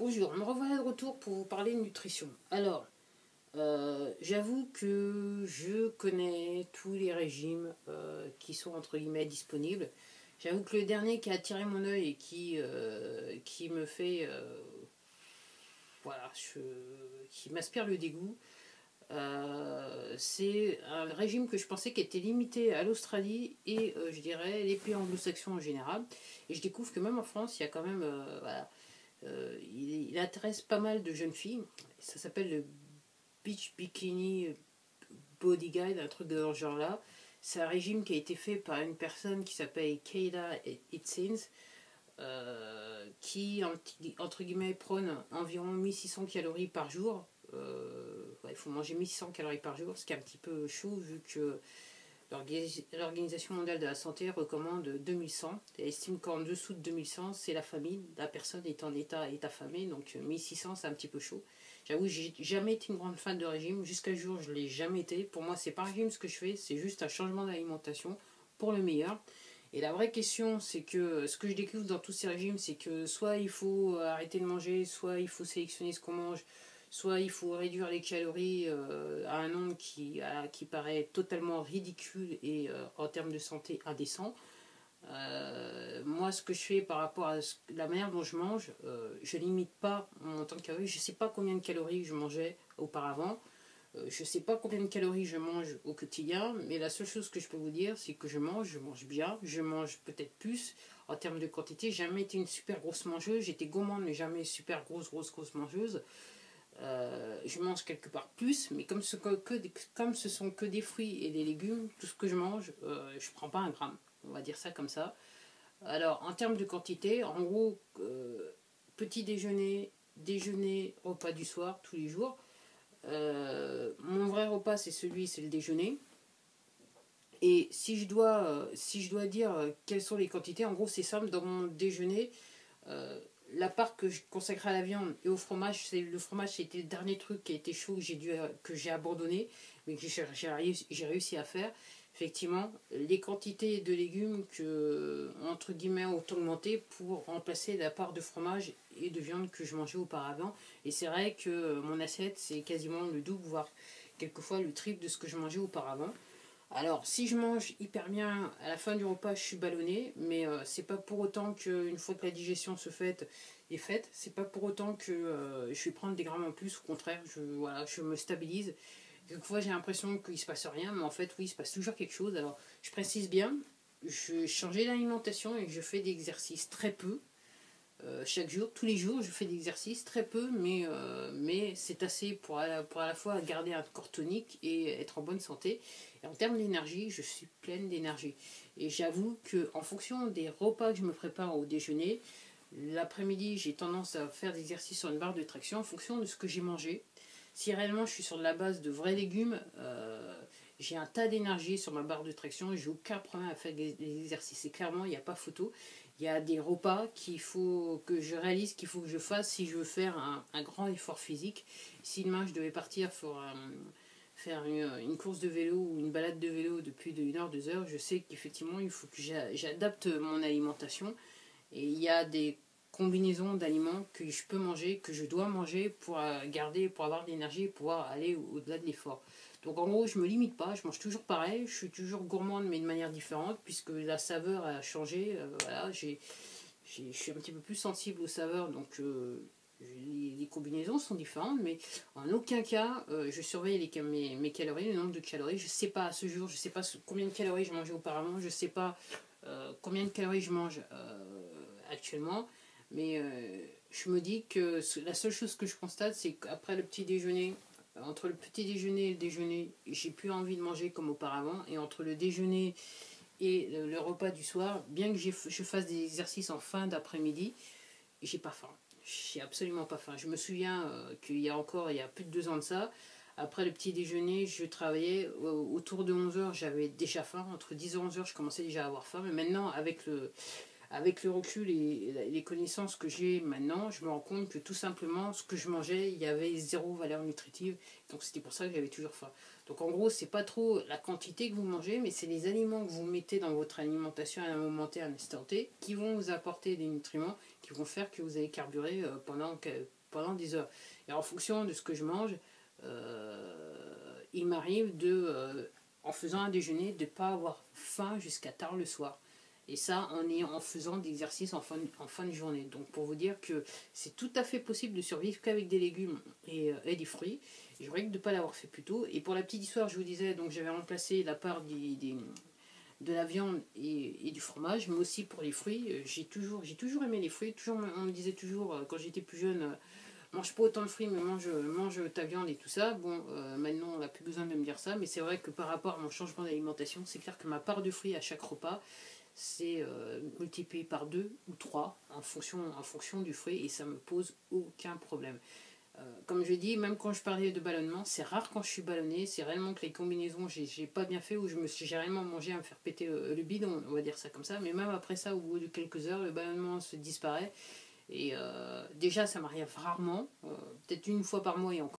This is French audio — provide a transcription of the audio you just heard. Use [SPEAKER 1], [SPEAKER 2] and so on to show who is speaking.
[SPEAKER 1] Bonjour, me revoilà de retour pour vous parler de nutrition. Alors, j'avoue que je connais tous les régimes qui sont entre guillemets disponibles. J'avoue que le dernier qui a attiré mon œil et qui me fait, voilà, qui m'aspire le dégoût, c'est un régime que je pensais qui était limité à l'Australie et je dirais les pays anglo-saxons en général. Et je découvre que même en France, il y a quand même, voilà, il intéresse pas mal de jeunes filles. Ça s'appelle le Beach Bikini Body Guide, un truc de ce genre-là. C'est un régime qui a été fait par une personne qui s'appelle Kayla Itsines, qui, entre guillemets, prône environ 1600 calories par jour. Il faut manger 1600 calories par jour, ce qui est un petit peu chaud vu que l'Organisation mondiale de la santé recommande 2100 et estime qu'en dessous de 2100, c'est la famine. La personne est en état affamé, donc 1600, c'est un petit peu chaud. J'avoue, j'ai jamais été une grande fan de régime. Jusqu'à ce jour, je ne l'ai jamais été. Pour moi, c'est pas un régime ce que je fais, c'est juste un changement d'alimentation pour le meilleur. Et la vraie question, c'est que ce que je découvre dans tous ces régimes, c'est que soit il faut arrêter de manger, soit il faut sélectionner ce qu'on mange, soit il faut réduire les calories à un nombre qui paraît totalement ridicule et en termes de santé indécent. Moi, ce que je fais par rapport à la manière dont je mange, je limite pas mon temps de calories. Je ne sais pas combien de calories je mangeais auparavant. Je ne sais pas combien de calories je mange au quotidien, mais la seule chose que je peux vous dire, c'est que je mange bien, je mange peut-être plus en termes de quantité. J'ai jamais été une super grosse mangeuse, j'étais gourmande, mais jamais super grosse mangeuse. Je mange quelque part plus, mais comme ce sont que des fruits et des légumes, tout ce que je mange, je prends pas un gramme. On va dire ça comme ça. Alors, en termes de quantité, en gros, petit déjeuner, repas du soir, tous les jours. Mon vrai repas, c'est le déjeuner. Et si je dois dire quelles sont les quantités, en gros, c'est simple. Dans mon déjeuner, la part que je consacre à la viande et au fromage, le fromage, c'était le dernier truc qui a été chaud que j'ai abandonné, mais que j'ai réussi à faire. Effectivement, les quantités de légumes entre guillemets, ont augmenté pour remplacer la part de fromage et de viande que je mangeais auparavant. Et c'est vrai que mon assiette, c'est quasiment le double, voire quelquefois le triple de ce que je mangeais auparavant. Alors, si je mange hyper bien, à la fin du repas, je suis ballonné, mais c'est pas pour autant qu'une fois que la digestion est faite, c'est pas pour autant que je vais prendre des grammes en plus. Au contraire, voilà, je me stabilise. Quelquefois, j'ai l'impression qu'il se passe rien, mais en fait, oui, il se passe toujours quelque chose. Alors, je précise bien, je changeais d'alimentation et je fais des exercices très peu. Chaque jour, tous les jours, je fais des exercices, très peu, mais c'est assez pour à la fois garder un corps tonique et être en bonne santé. Et en termes d'énergie, je suis pleine d'énergie. Et j'avoue qu'en fonction des repas que je me prépare au déjeuner, l'après-midi, j'ai tendance à faire des exercices sur une barre de traction en fonction de ce que j'ai mangé. Si réellement je suis sur de la base de vrais légumes, j'ai un tas d'énergie sur ma barre de traction et j'ai aucun problème à faire des exercices. Et clairement, il n'y a pas photo. Il y a des repas que je réalise qu'il faut que je fasse si je veux faire un grand effort physique. Si demain je devais partir faire une course de vélo ou une balade de vélo de plus de 1 heure, 2 heures, je sais qu'effectivement il faut que j'adapte mon alimentation. Et il y a des combinaisons d'aliments que je peux manger, que je dois manger pour pour avoir de l'énergie et pouvoir aller au-delà de l'effort. Donc en gros, je me limite pas, je mange toujours pareil, je suis toujours gourmande mais de manière différente puisque la saveur a changé. Voilà, je suis un petit peu plus sensible aux saveurs, donc les combinaisons sont différentes, mais en aucun cas je surveille mes calories, le nombre de calories. Je sais pas à ce jour, je sais pas combien de calories je mangeais auparavant, je sais pas combien de calories je mange actuellement, mais je me dis que la seule chose que je constate, c'est qu'après le petit déjeuner, entre le petit déjeuner et le déjeuner, j'ai plus envie de manger comme auparavant, et entre le déjeuner et le repas du soir, bien que je fasse des exercices en fin d'après-midi, j'ai pas faim. J'ai absolument pas faim. Je me souviens qu'il y a plus de 2 ans de ça, après le petit déjeuner, je travaillais autour de 11 heures, j'avais déjà faim. Entre 10 et 11 heures, je commençais déjà à avoir faim. Mais maintenant, avec le recul et les connaissances que j'ai maintenant, je me rends compte que tout simplement, ce que je mangeais, il y avait zéro valeur nutritive. Donc c'était pour ça que j'avais toujours faim. Donc en gros, c'est pas trop la quantité que vous mangez, mais c'est les aliments que vous mettez dans votre alimentation à un moment T, à un instant T, qui vont vous apporter des nutriments, qui vont faire que vous allez carburer pendant des heures. Et en fonction de ce que je mange, il m'arrive en faisant un déjeuner, de ne pas avoir faim jusqu'à tard le soir. Et ça, en faisant d'exercice en fin de journée. Donc pour vous dire que c'est tout à fait possible de survivre qu'avec des légumes et des fruits. Et je regrette de ne pas l'avoir fait plus tôt. Et pour la petite histoire, je vous disais, donc j'avais remplacé la part de la viande et du fromage, mais aussi pour les fruits. J'ai toujours aimé les fruits. On me disait toujours, quand j'étais plus jeune, mange pas autant de fruits, mais mange ta viande et tout ça. Bon, maintenant, on n'a plus besoin de me dire ça, mais c'est vrai que par rapport à mon changement d'alimentation, c'est clair que ma part de fruits à chaque repas, c'est multiplié par 2 ou 3 en fonction du fruit, et ça me pose aucun problème. Comme je dis, même quand je parlais de ballonnement, c'est rare quand je suis ballonné, c'est réellement que les combinaisons, j'ai pas bien fait, ou j'ai réellement mangé à me faire péter le bidon, on va dire ça comme ça, mais même après ça, au bout de quelques heures, le ballonnement se disparaît. Et déjà, ça m'arrive rarement, peut-être une fois par mois et encore.